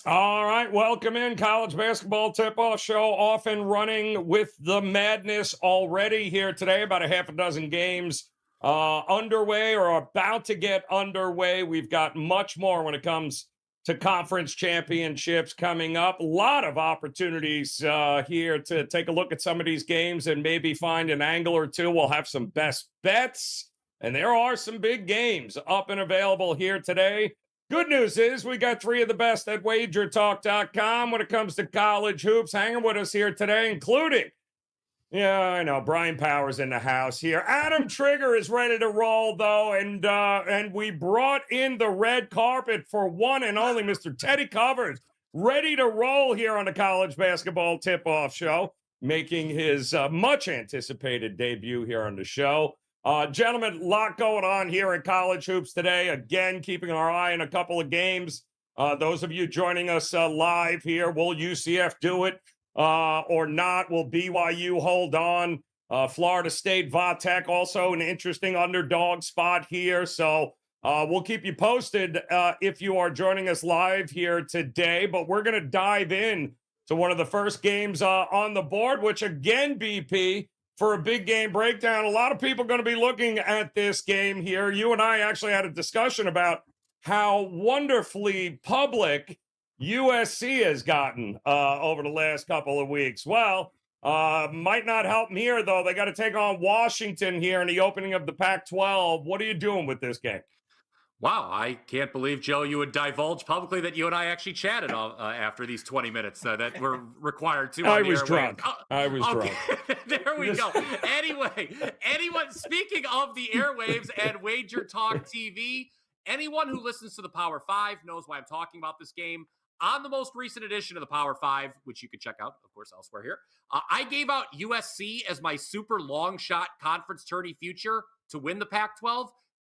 All right, welcome in college basketball tip-off show off and running with the madness already here today. About a half a dozen games underway or about to get underway. We've got much more when it comes to conference championships coming up. A lot of opportunities here to take a look at some of these games and maybe find an angle or two. We'll have some best bets, and there are some big games up and available here today. Good news is we got three of the best at WagerTalk.com when it comes to college hoops hanging with us here today, including, yeah, I know, Brian Powers in the house here. Adam Trigger is ready to roll, though, and we brought in the red carpet for one and only Mr. Teddy Covers, ready to roll here on the college basketball tip-off show, making his much-anticipated debut here on the show. Gentlemen, a lot going on here in college hoops today. Again, keeping our eye on a couple of games. Those of you joining us live here, will UCF do it or not? Will BYU hold on? Florida State, Vatech, also an interesting underdog spot here. So we'll keep you posted if you are joining us live here today. But we're going to dive in to one of the first games on the board, which again, BP, for a big game breakdown. A lot of people going to be looking at this game here. You and I actually had a discussion about how wonderfully public USC has gotten over the last couple of weeks. Well, might not help them here, though. They got to take on Washington here in the opening of the Pac-12. What are you doing with this game? Wow, I can't believe, Joe, you would divulge publicly that you and I actually chatted after these 20 minutes that were required to. I was drunk. I was drunk. There we go. Anyway, speaking of the airwaves and Wager Talk TV, anyone who listens to the Power 5 knows why I'm talking about this game. On the most recent edition of the Power 5, which you can check out, of course, elsewhere here, I gave out USC as my super long shot conference tourney future to win the Pac-12.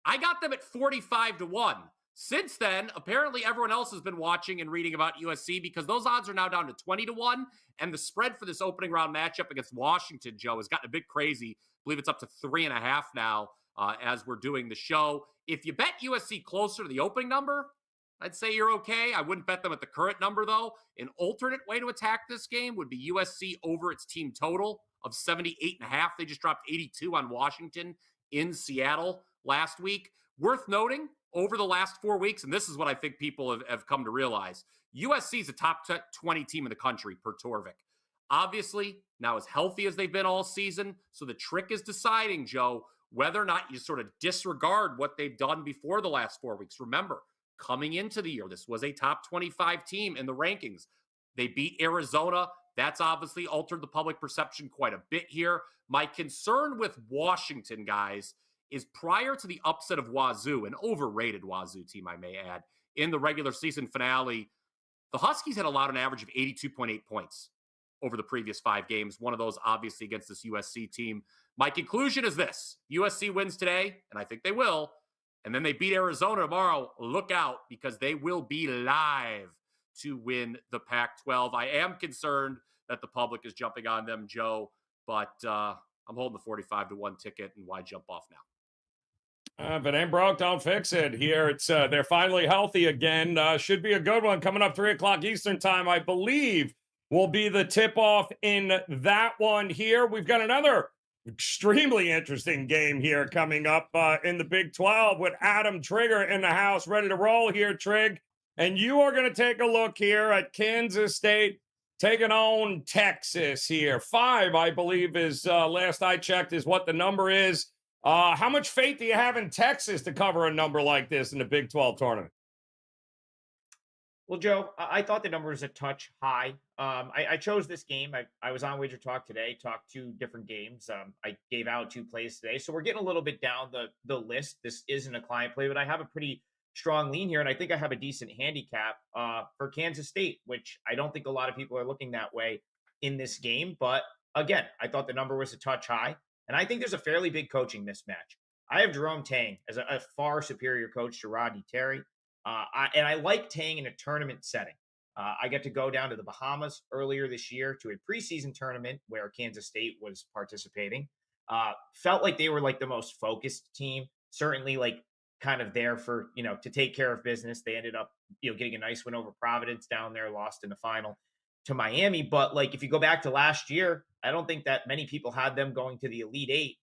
I got them at 45-1. Since then, apparently everyone else has been watching and reading about USC because those odds are now down to 20-1. And the spread for this opening round matchup against Washington, Joe, has gotten a bit crazy. I believe it's up to 3.5 now as we're doing the show. If you bet USC closer to the opening number, I'd say you're okay. I wouldn't bet them at the current number, though. An alternate way to attack this game would be USC over its team total of 78.5. They just dropped 82 on Washington in Seattle last week. Worth noting, over the last 4 weeks, and this is what I think people have come to realize, USC is a top 20 team in the country per Torvik. Obviously, now as healthy as they've been all season, so the trick is deciding, Joe, whether or not you sort of disregard what they've done before the last 4 weeks. Remember, coming into the year, this was a top 25 team in the rankings. They beat Arizona. That's obviously altered the public perception quite a bit here. My concern with Washington, guys, is prior to the upset of Wazoo, an overrated Wazoo team, I may add, in the regular season finale, the Huskies had allowed an average of 82.8 points over the previous 5 games. One of those, obviously, against this USC team. My conclusion is this. USC wins today, and I think they will, and then they beat Arizona tomorrow. Look out, because they will be live to win the Pac-12. I am concerned that the public is jumping on them, Joe, but I'm holding the 45-1 ticket, and why jump off now? If it ain't broke, don't fix it. Here, it's they're finally healthy again. Should be a good one coming up 3:00 Eastern time, I believe, will be the tip-off in that one here. We've got another extremely interesting game here coming up in the Big 12 with Adam Trigger in the house, ready to roll here, Trig. And you are going to take a look here at Kansas State taking on Texas here. 5, I believe, is last I checked, is what the number is. How much faith do you have in Texas to cover a number like this in the Big 12 tournament? Well, Joe, I thought the number was a touch high. I chose this game. I was on Wager Talk today, talked 2 different games. I gave out 2 plays today. So we're getting a little bit down the list. This isn't a client play, but I have a pretty strong lean here. And I think I have a decent handicap for Kansas State, which I don't think a lot of people are looking that way in this game. But again, I thought the number was a touch high. And I think there's a fairly big coaching mismatch. I have Jerome Tang as a far superior coach to Rodney Terry. And I like Tang in a tournament setting. I get to go down to the Bahamas earlier this year to a preseason tournament where Kansas State was participating. Felt like they were like the most focused team. Certainly like kind of there for, to take care of business. They ended up, getting a nice win over Providence down there, lost in the final to Miami. But like, if you go back to last year, I don't think that many people had them going to the Elite Eight.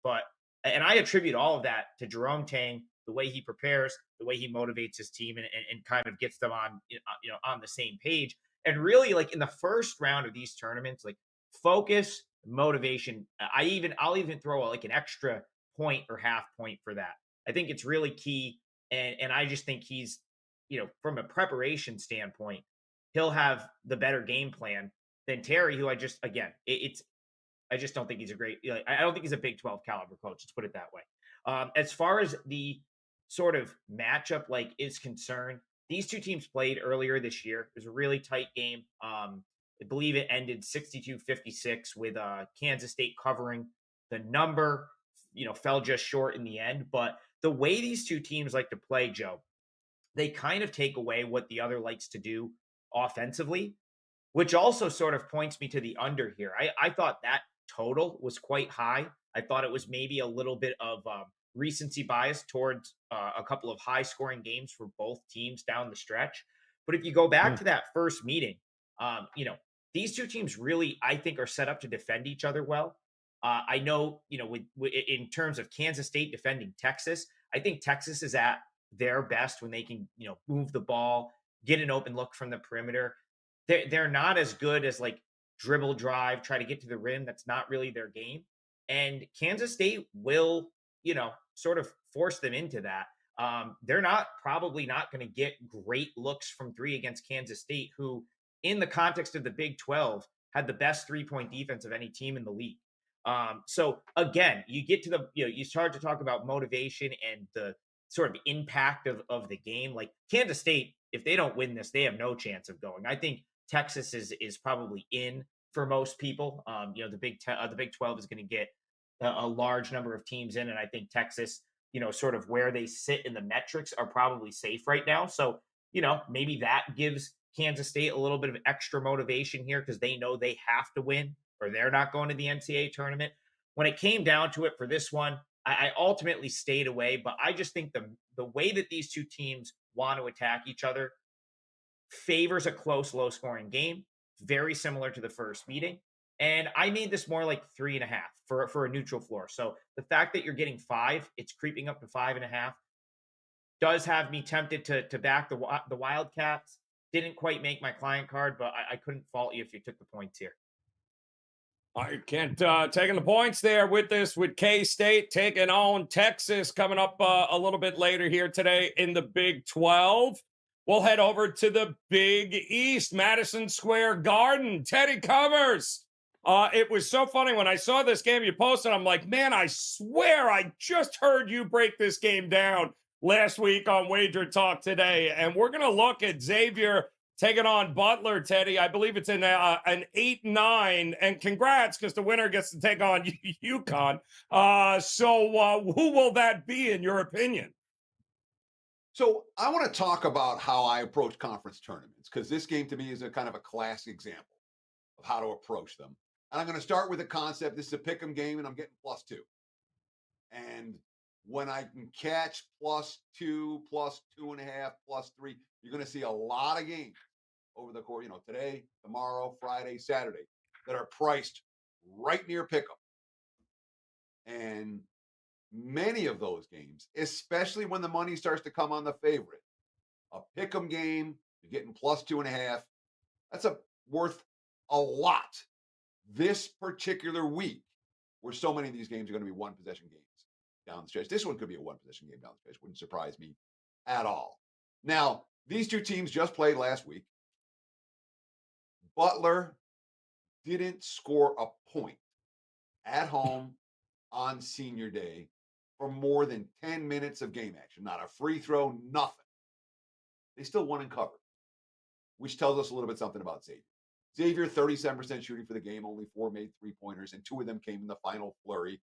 And I attribute all of that to Jerome Tang, the way he prepares, the way he motivates his team, and kind of gets them on, on the same page. And really, like in the first round of these tournaments, like focus, motivation. I'll even throw like an extra point or half point for that. I think it's really key. And I just think he's, from a preparation standpoint, he'll have the better game plan than Terry, who I just don't think he's a great, I don't think he's a Big 12 caliber coach. Let's put it that way. As far as the sort of matchup is concerned, these two teams played earlier this year. It was a really tight game. I believe it ended 62-56 with Kansas State covering the number, fell just short in the end. But the way these two teams like to play, Joe, they kind of take away what the other likes to do offensively, which also sort of points me to the under here. I thought that total was quite high. I thought it was maybe a little bit of recency bias towards a couple of high scoring games for both teams down the stretch. But if you go back to that first meeting, these two teams really, I think, are set up to defend each other well. I know, in terms of Kansas State defending Texas, I think Texas is at their best when they can, move the ball, get an open look from the perimeter. They're not as good as like dribble drive, try to get to the rim. That's not really their game. And Kansas State will, sort of force them into that. They're probably not going to get great looks from three against Kansas State, who in the context of the Big 12 had the best 3-point defense of any team in the league. So again, you get to you start to talk about motivation and the sort of impact of the game. Like Kansas State, if they don't win this, they have no chance of going. I think Texas is probably in for most people. The Big 12 is going to get a large number of teams in, and I think Texas, sort of where they sit in the metrics are probably safe right now. So, maybe that gives Kansas State a little bit of extra motivation here because they know they have to win or they're not going to the NCAA tournament. When it came down to it for this one, I ultimately stayed away, but I just think the way that these two teams want to attack each other favors a close, low-scoring game, very similar to the first meeting. And I made this more like 3.5 for a neutral floor. So the fact that you're getting 5, it's creeping up to 5.5, does have me tempted to back the Wildcats. Didn't quite make my client card, but I couldn't fault you if you took the points here. I can't taking the points there with K-State taking on Texas coming up a little bit later here today in the Big 12. We'll head over to the Big East, Madison Square Garden. Teddy covers. It was so funny when I saw this game you posted. I'm like, man, I swear I just heard you break this game down last week on Wager Talk today. And we're going to look at Xavier taking on Butler, Teddy. I believe it's in an 8-9. And congrats, because the winner gets to take on UConn. So who will that be, in your opinion? So I want to talk about how I approach conference tournaments, because this game to me is a kind of a classic example of how to approach them. And I'm going to start with the concept. This is a pick'em game, and I'm getting +2. And when I can catch +2, +2.5, +3, you're going to see a lot of games over the course, today, tomorrow, Friday, Saturday, that are priced right near pick'em. And many of those games, especially when the money starts to come on the favorite, a pick'em game, you're getting +2.5. That's worth a lot this particular week, where so many of these games are going to be one-possession games down the stretch. This one could be a one-possession game down the stretch. Wouldn't surprise me at all. Now, these two teams just played last week. Butler didn't score a point at home on senior day for more than 10 minutes of game action. Not a free throw, nothing. They still won and covered, which tells us a little bit something about Xavier. Xavier, 37% shooting for the game, only 4 made three-pointers, and 2 of them came in the final flurry.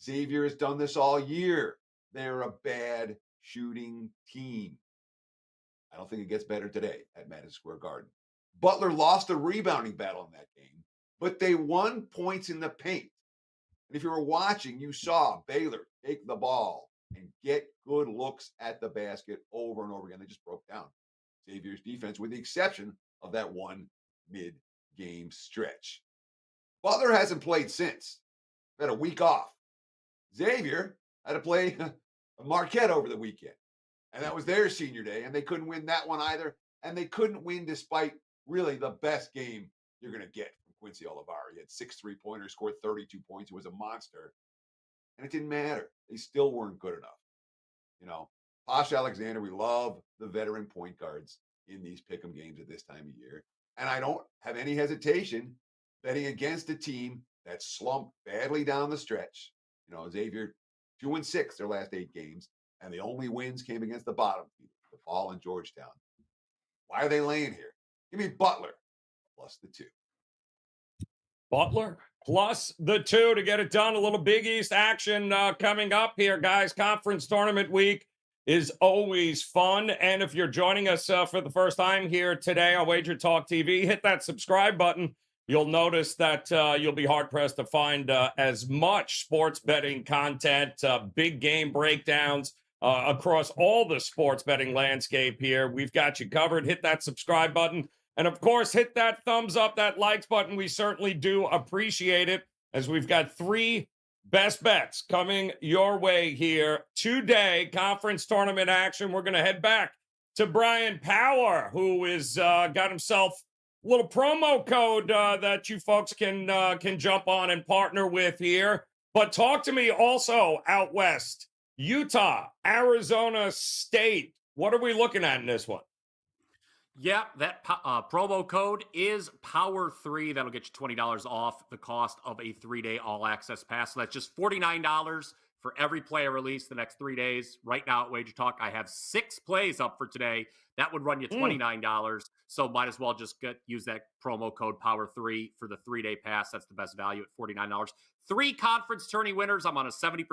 Xavier has done this all year. They're a bad shooting team. I don't think it gets better today at Madison Square Garden. Butler lost the rebounding battle in that game, but they won points in the paint. And if you were watching, you saw Baylor take the ball and get good looks at the basket over and over again. They just broke down Xavier's defense, with the exception of that one mid-game stretch. Butler hasn't played since. Had a week off. Xavier had to play Marquette over the weekend, and that was their senior day, and they couldn't win that one either. And they couldn't win despite really the best game you're going to get from Quincy Olivari. He had 6 3-pointers, scored 32 points. It was a monster, and it didn't matter. They still weren't good enough. You know, Posh Alexander, we love the veteran point guards in these pick'em games at this time of year, and I don't have any hesitation betting against a team that slumped badly down the stretch. You know, Xavier 2-6 their last 8 games, and the only wins came against the bottom team, DePaul and Georgetown. Why are they laying here? Give me Butler plus the 2. Butler plus the 2 to get it done. A little Big East action coming up here, guys. Conference tournament week is always fun. And if you're joining us for the first time here today on WagerTalk TV, hit that subscribe button. You'll notice that you'll be hard-pressed to find as much sports betting content, big game breakdowns across all the sports betting landscape here. We've got you covered. Hit that subscribe button. And, of course, hit that thumbs up, that likes button. We certainly do appreciate it, as we've got 3 best bets coming your way here today. Conference tournament action. We're going to head back to Bryan Power, who is got himself a little promo code that you folks can jump on and partner with here. But talk to me also out west. Utah, Arizona State. What are we looking at in this one? Yeah, that promo code is POWER3. That'll get you $20 off the cost of a 3-day all-access pass. So that's just $49 for every player released the next 3 days. Right now at WagerTalk, I have 6 plays up for today. That would run you $29. So might as well just use that promo code POWER3 for the 3-day pass. That's the best value at $49. 3 conference tourney winners. I'm on a 70%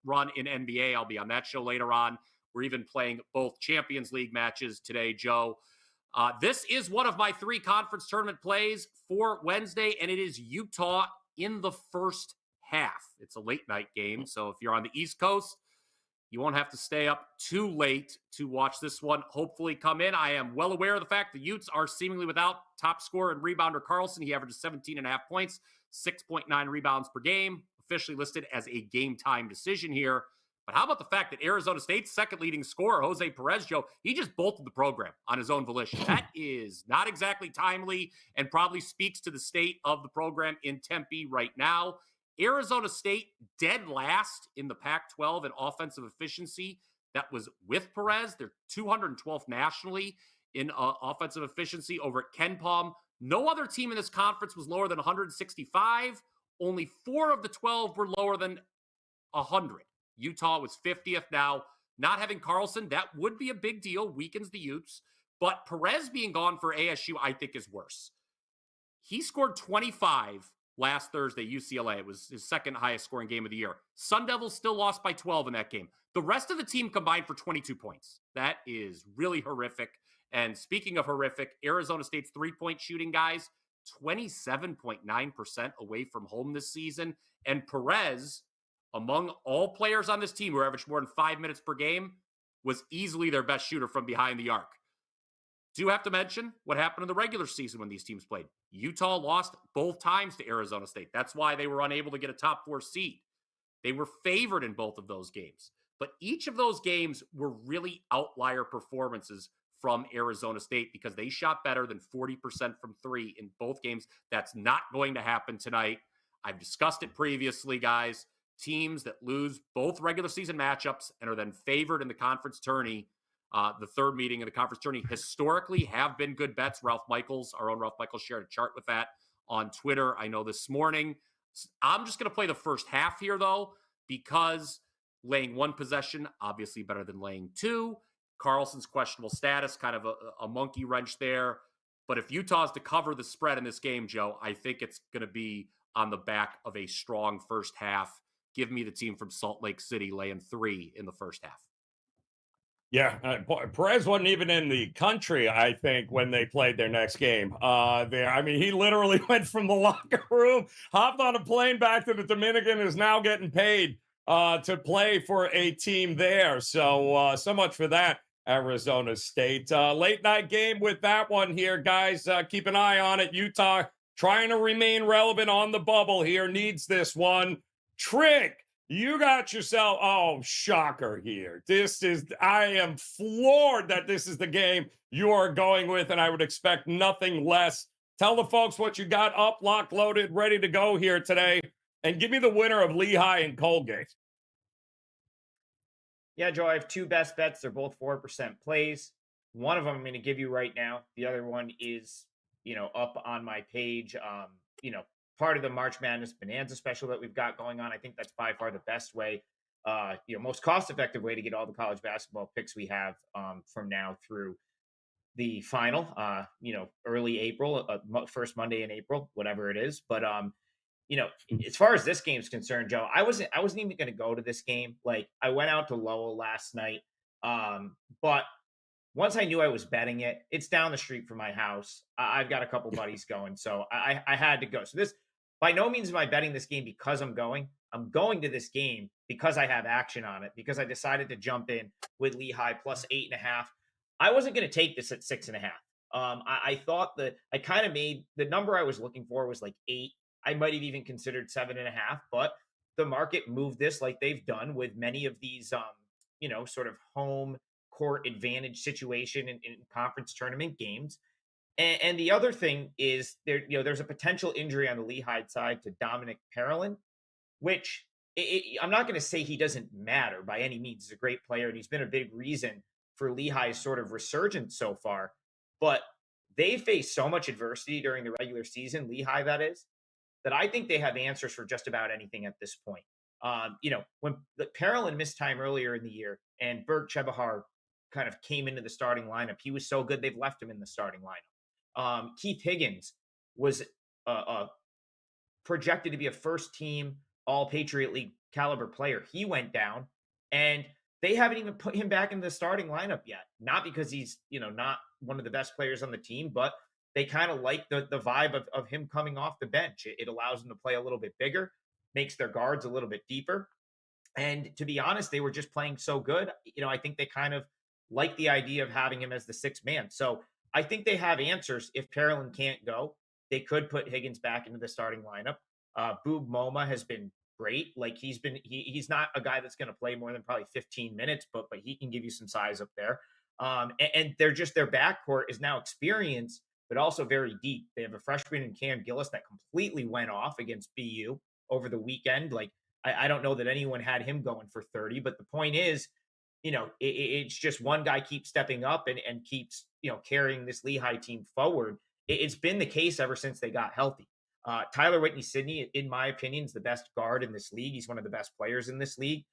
run in NBA. I'll be on that show later on. We're even playing both Champions League matches today, Joe. This is one of my 3 conference tournament plays for Wednesday, and it is Utah in the first half. It's a late night game, so if you're on the East Coast, you won't have to stay up too late to watch this one hopefully come in. I am well aware of the fact the Utes are seemingly without top scorer and rebounder Carlson. He averages 17.5 points, 6.9 rebounds per game, officially listed as a game-time decision here. But how about the fact that Arizona State's second leading scorer, Jose Perez, Joe, he just bolted the program on his own volition. That is not exactly timely and probably speaks to the state of the program in Tempe right now. Arizona State dead last in the Pac-12 in offensive efficiency. That was with Perez. They're 212th nationally in offensive efficiency over at Ken Palm. No other team in this conference was lower than 165. Only 4 of the 12 were lower than 100. Utah was 50th. Now, not having Carlson, that would be a big deal, weakens the Utes. But Perez being gone for ASU, I think, is worse. He scored 25 last Thursday, UCLA. It was his second highest scoring game of the year. Sun Devils still lost by 12 in that game. The rest of the team combined for 22 points. That is really horrific. And speaking of horrific, Arizona State's three-point shooting, guys, 27.9% away from home this season. And Perez, among all players on this team who averaged more than 5 minutes per game, was easily their best shooter from behind the arc. Do have to mention what happened in the regular season when these teams played. Utah lost both times to Arizona State. That's why they were unable to get a top 4 seed. They were favored in both of those games. But each of those games were really outlier performances from Arizona State because they shot better than 40% from 3 in both games. That's not going to happen tonight. I've discussed it previously, guys. Teams that lose both regular season matchups and are then favored in the conference tourney, the third meeting of the conference tourney, historically have been good bets. Ralph Michaels, our own Ralph Michaels, shared a chart with that on Twitter, I know, this morning. I'm just going to play the first half here, though, because laying 1 possession, obviously better than laying 2. Carlson's questionable status, kind of a monkey wrench there. But if Utah's to cover the spread in this game, Joe, I think it's going to be on the back of a strong first half. Give me the team from Salt Lake City laying 3 in the first half. Yeah, Perez wasn't even in the country, I think, when they played their next game. I mean, he literally went from the locker room, hopped on a plane back to the Dominican, is now getting paid to play for a team there. So, so much for that, Arizona State. Late night game with that one here, guys. Keep an eye on it. Utah trying to remain relevant on the bubble here, needs this one. Trick, you got yourself, oh, shocker here. I am floored that this is the game you are going with, and I would expect nothing less. Tell the folks what you got up, locked, loaded, ready to go here today, and give me the winner of Lehigh and Colgate. Yeah, Joe, I have two best bets. They're both 4% plays. One of them I'm going to give you right now. The other one is, up on my page. Part of the March Madness Bonanza special that we've got going on. I think that's by far the best way, most cost-effective way to get all the college basketball picks we have from now through the final, early April, first Monday in April, whatever it is. But as far as this game's concerned, Joe, I wasn't even going to go to this game. Like, I went out to Lowell last night, but once I knew I was betting it, it's down the street from my house. I've got a couple buddies going, so I had to go. So this, by no means am I betting this game because I'm going. I'm going to this game because I have action on it, because I decided to jump in with Lehigh plus 8.5. I wasn't going to take this at 6.5. I thought that I kind of made the number I was looking for was like 8. I might have even considered 7.5, but the market moved this like they've done with many of these, sort of home court advantage situation in conference tournament games. And the other thing is there's a potential injury on the Lehigh side to Dominic Parolin, which I'm not going to say he doesn't matter by any means. He's a great player, and he's been a big reason for Lehigh's sort of resurgence so far. But they faced so much adversity during the regular season, Lehigh that is, that I think they have answers for just about anything at this point. When Parolin missed time earlier in the year and Berg Chebahar kind of came into the starting lineup, he was so good they've left him in the starting lineup. Keith Higgins was projected to be a first-team All-Patriot League caliber player. He went down, and they haven't even put him back in the starting lineup yet. Not because he's not one of the best players on the team, but they kind of like the vibe of him coming off the bench. It allows them to play a little bit bigger, makes their guards a little bit deeper. And to be honest, they were just playing so good. I think they kind of like the idea of having him as the sixth man. So I think they have answers. If Parolin can't go, they could put Higgins back into the starting lineup. Boob Moma has been great. Like he's not a guy that's going to play more than probably 15 minutes, but he can give you some size up there. And they're just, their backcourt is now experienced, but also very deep. They have a freshman in Cam Gillis that completely went off against BU over the weekend. Like, I don't know that anyone had him going for 30, but the point is, it's just one guy keeps stepping up and keeps, carrying this Lehigh team forward. It's been the case ever since they got healthy. Tyler Whitney-Sydney, in my opinion, is the best guard in this league. He's one of the best players in this league.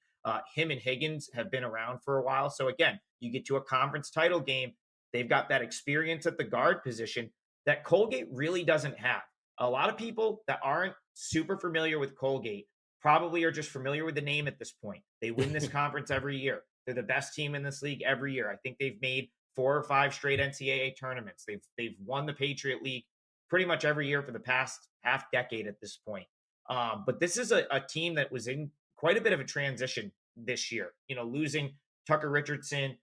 Him and Higgins have been around for a while. So again, you get to a conference title game, they've got that experience at the guard position that Colgate really doesn't have. A lot of people that aren't super familiar with Colgate probably are just familiar with the name at this point. They win this conference every year. They're the best team in this league every year. I think they've made 4 or 5 straight NCAA tournaments. They've won the Patriot League pretty much every year for the past half decade at this point. But this is a team that was in quite a bit of a transition this year, losing Tucker Richardson,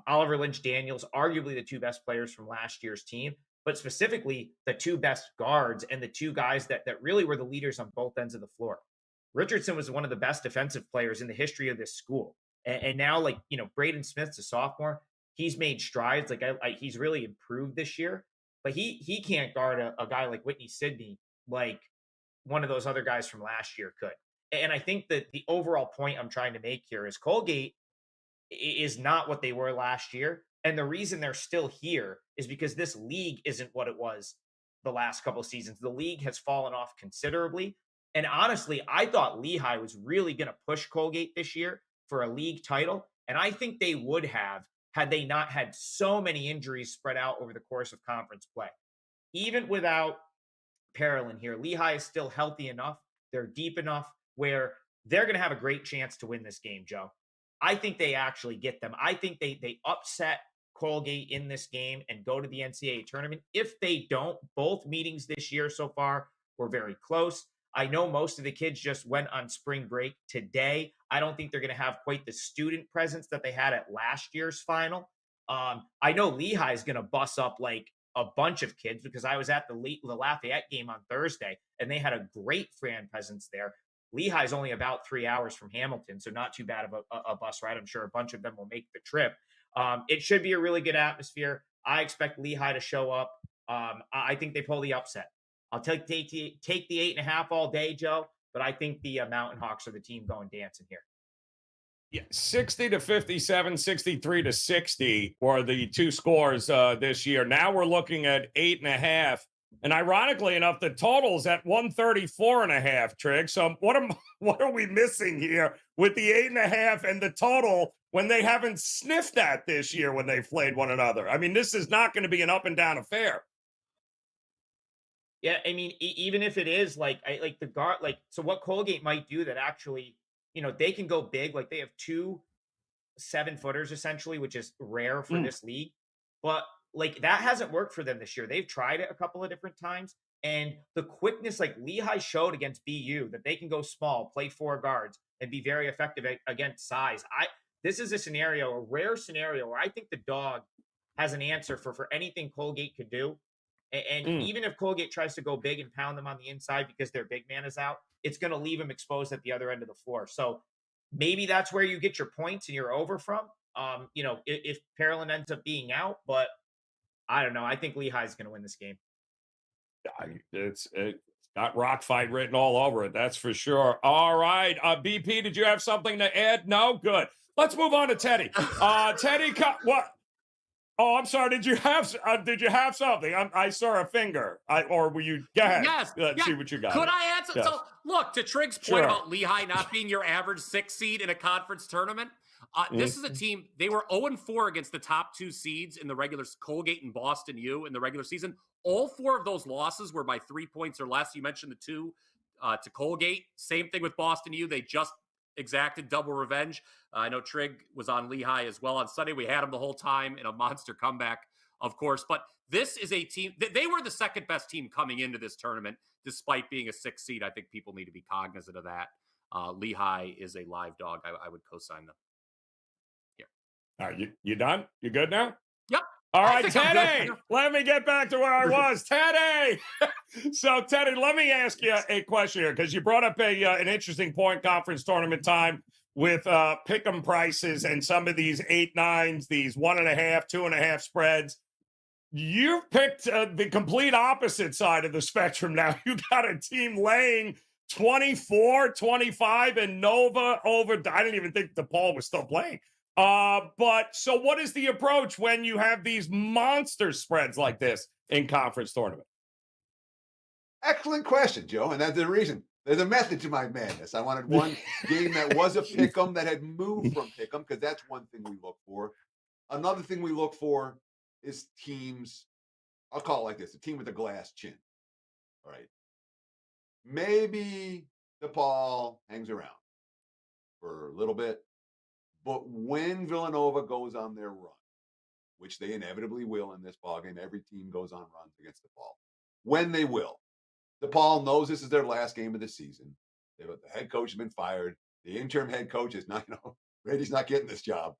Oliver Lynch Daniels, arguably the 2 best players from last year's team, but specifically the 2 best guards and the 2 guys that really were the leaders on both ends of the floor. Richardson was one of the best defensive players in the history of this school. And now, Braden Smith's a sophomore. He's made strides. He's really improved this year, but he can't guard a guy like Whitney-Sydney like one of those other guys from last year could. And I think that the overall point I'm trying to make here is Colgate is not what they were last year. And the reason they're still here is because this league isn't what it was the last couple of seasons. The league has fallen off considerably. And honestly, I thought Lehigh was really going to push Colgate this year for a league title. And I think they would have had they not had so many injuries spread out over the course of conference play. Even without Parolin here, Lehigh is still healthy enough. They're deep enough where they're going to have a great chance to win this game, Joe. I think they actually get them. I think they upset Colgate in this game and go to the NCAA tournament. If they don't, both meetings this year so far were very close. I know most of the kids just went on spring break today. I don't think they're going to have quite the student presence that they had at last year's final. I know Lehigh is going to bus up like a bunch of kids because I was at the Lafayette game on Thursday and they had a great fan presence there. Lehigh is only about 3 hours from Hamilton, so not too bad of a bus ride. I'm sure a bunch of them will make the trip. It should be a really good atmosphere. I expect Lehigh to show up. I think they pull the upset. I'll take the 8.5 all day, Joe, but I think the Mountain Hawks are the team going dancing here. Yeah, 60 to 57, 63 to 60 were the two scores this year. Now we're looking at 8.5. And ironically enough, the total's at 134.5, Trig. So what are we missing here with the 8.5 and the total when they haven't sniffed that this year when they've played one another? I mean, this is not going to be an up and down affair. Yeah, I mean, even if it is like the guard, like so, what Colgate might do that actually, they can go big. Like they have two 7-footers essentially, which is rare for this league. But like that hasn't worked for them this year. They've tried it a couple of different times, and the quickness, like Lehigh showed against BU, that they can go small, play 4 guards, and be very effective against size. This is a rare scenario where I think the dog has an answer for anything Colgate could do. And even if Colgate tries to go big and pound them on the inside because their big man is out, it's going to leave them exposed at the other end of the floor. So maybe that's where you get your points and you're over from. If Parolin ends up being out, but I don't know. I think Lehigh is going to win this game. It's got rock fight written all over it. That's for sure. All right. BP, did you have something to add? No? Good. Let's move on to Teddy. Teddy, what? Oh, I'm sorry. Did you have something? I saw a finger. Or were you? Go ahead. Yes. Let's see what you got. Could I answer? Yes. So, look, to Trig's point about Lehigh not being your average 6 seed in a conference tournament, this is a team. They were 0-4 against the top 2 seeds in the regular Colgate and Boston U in the regular season. All 4 of those losses were by 3 points or less. You mentioned the 2 to Colgate. Same thing with Boston U. They just exacted double revenge. I know Trig was on Lehigh as well on Sunday. We had him the whole time in a monster comeback, of course. But this is a team. They were the second best team coming into this tournament, despite being a 6 seed. I think people need to be cognizant of that. Lehigh is a live dog. I would co-sign them. Here. All right, you done? You good now? Yep. All right, Teddy, let me get back to where I was. Teddy! So, Teddy, let me ask you a question here, because you brought up an interesting point, conference tournament time, with pick'em prices and some of these 8-9s, these 1.5, 2.5 spreads. You've picked the complete opposite side of the spectrum now. You got a team laying 24, 25, and Nova over. I didn't even think DePaul was still playing. But so what is the approach when you have these monster spreads like this in conference tournament? Excellent question, Joe. And that's the reason. There's a method to my madness. I wanted one game that was a pick'em that had moved from pick'em, because that's one thing we look for. Another thing we look for is teams. I'll call it like this: a team with a glass chin. All right. Maybe DePaul hangs around for a little bit. But when Villanova goes on their run, which they inevitably will in this ballgame, every team goes on runs against DePaul. When they will, DePaul knows this is their last game of the season. The head coach has been fired. The interim head coach is not, Brady's not getting this job.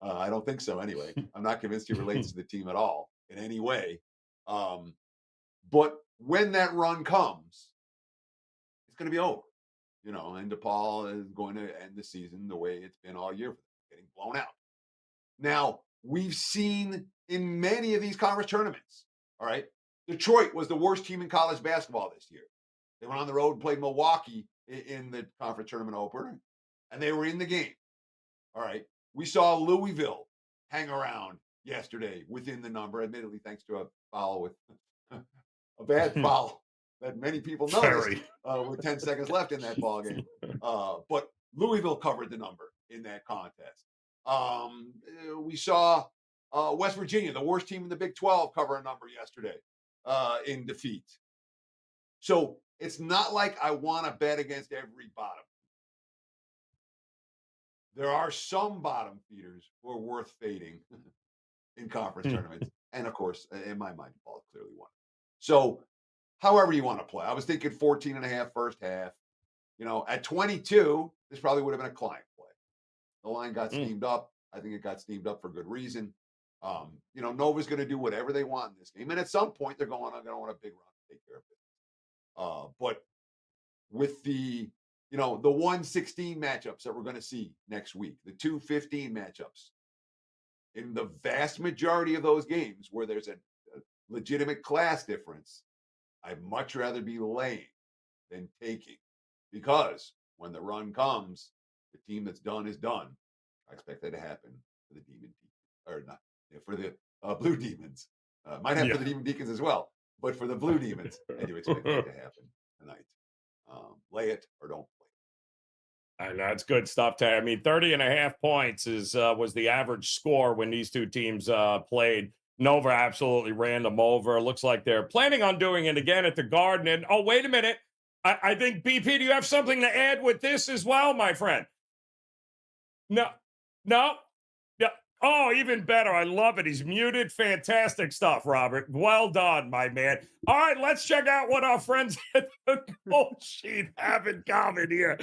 I don't think so anyway. I'm not convinced he relates to the team at all in any way. But when that run comes, it's going to be over. And DePaul is going to end the season the way it's been all year for them, getting blown out. Now, we've seen in many of these conference tournaments, all right, Detroit was the worst team in college basketball this year. They went on the road and played Milwaukee in the conference tournament opener, and they were in the game. All right. We saw Louisville hang around yesterday within the number, admittedly, thanks to a foul with a bad foul that many people noticed with 10 seconds left in that ball game. But Louisville covered the number in that contest. We saw West Virginia, the worst team in the Big 12, cover a number yesterday in defeat. So it's not like I want to bet against every bottom. There are some bottom feeders who are worth fading in conference tournaments. And of course, in my mind, DePaul is clearly one. So however you want to play. I was thinking 14 and a half first half. At 22, this probably would have been a client play. The line got steamed up. I think it got steamed up for good reason. Nova's going to do whatever they want in this game. And at some point, they're going to want a big run to take care of it. But with the 116 matchups that we're going to see next week, the 215 matchups, in the vast majority of those games where there's a legitimate class difference, I'd much rather be laying than taking, because when the run comes, the team that's done is done. I expect that to happen for the Demon Deacons, or not for the Blue Demons. Might happen for the Demon Deacons as well, but for the Blue Demons, I do expect that to happen tonight. Lay it or don't play. And that's good stuff, Terry. I mean, 30 and a half points was the average score when these two teams played. Nova absolutely ran them over. Looks like they're planning on doing it again at the Garden. And, oh, wait a minute. I think, BP, do you have something to add with this as well, my friend? No. Yeah. Oh, even better. I love it. He's muted. Fantastic stuff, Robert. Well done, my man. All right, let's check out what our friends at the Gold Sheet have in common here.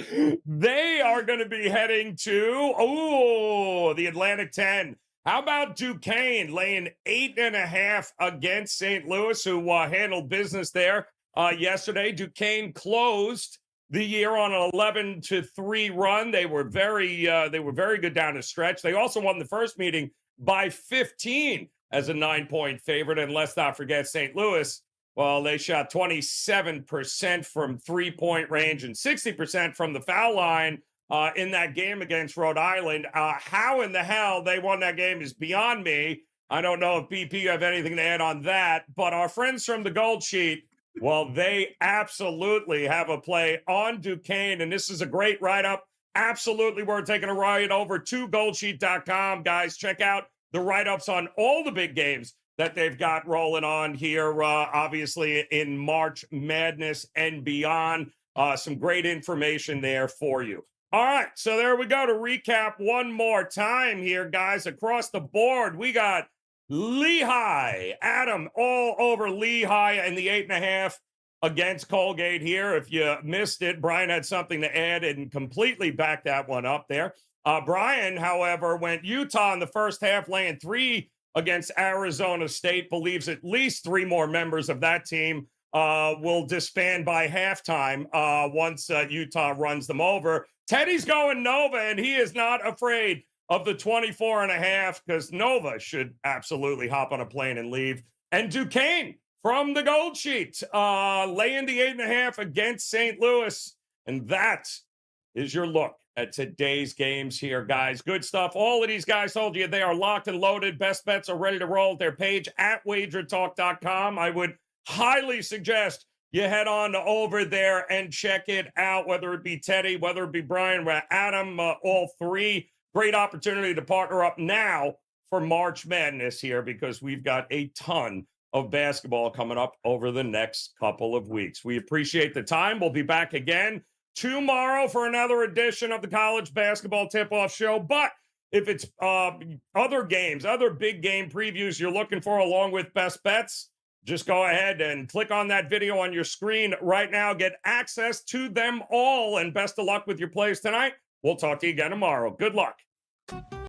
They are going to be heading to, the Atlantic 10. How about Duquesne laying 8.5 against St. Louis, who handled business there yesterday? Duquesne closed the year on an 11-3 run. They were very good down the stretch. They also won the first meeting by 15 as a 9-point favorite. And let's not forget St. Louis. Well, they shot 27% from 3-point range and 60% from the foul line in that game against Rhode Island. How in the hell they won that game is beyond me. I don't know if BP you have anything to add on that, but our friends from the Gold Sheet, well, they absolutely have a play on Duquesne, and this is a great write-up. Absolutely, we're taking a ride over to goldsheet.com. Guys, check out the write-ups on all the big games that they've got rolling on here, obviously, in March Madness and beyond. Some great information there for you. All right, so there we go. To recap one more time here, guys, across the board, we got Lehigh, Adam, all over Lehigh and the 8.5 against Colgate here. If you missed it, Brian had something to add and completely backed that one up there. Brian, however, went Utah in the first half, laying 3 against Arizona State, believes at least 3 more members of that team will disband by halftime once Utah runs them over. Teddy's going Nova, and he is not afraid of the 24.5, because Nova should absolutely hop on a plane and leave. And Duquesne from the Gold Sheet, laying the 8.5 against St. Louis. And that is your look at today's games here, guys. Good stuff. All of these guys told you they are locked and loaded. Best bets are ready to roll at their page at WagerTalk.com. I would highly suggest you head on over there and check it out, whether it be Teddy, whether it be Brian, Adam, all three. Great opportunity to partner up now for March Madness here, because we've got a ton of basketball coming up over the next couple of weeks. We appreciate the time. We'll be back again tomorrow for another edition of the College Basketball Tip-Off Show. But if it's other games, other big game previews you're looking for along with best bets, just go ahead and click on that video on your screen right now. Get access to them all, and best of luck with your plays tonight. We'll talk to you again tomorrow. Good luck.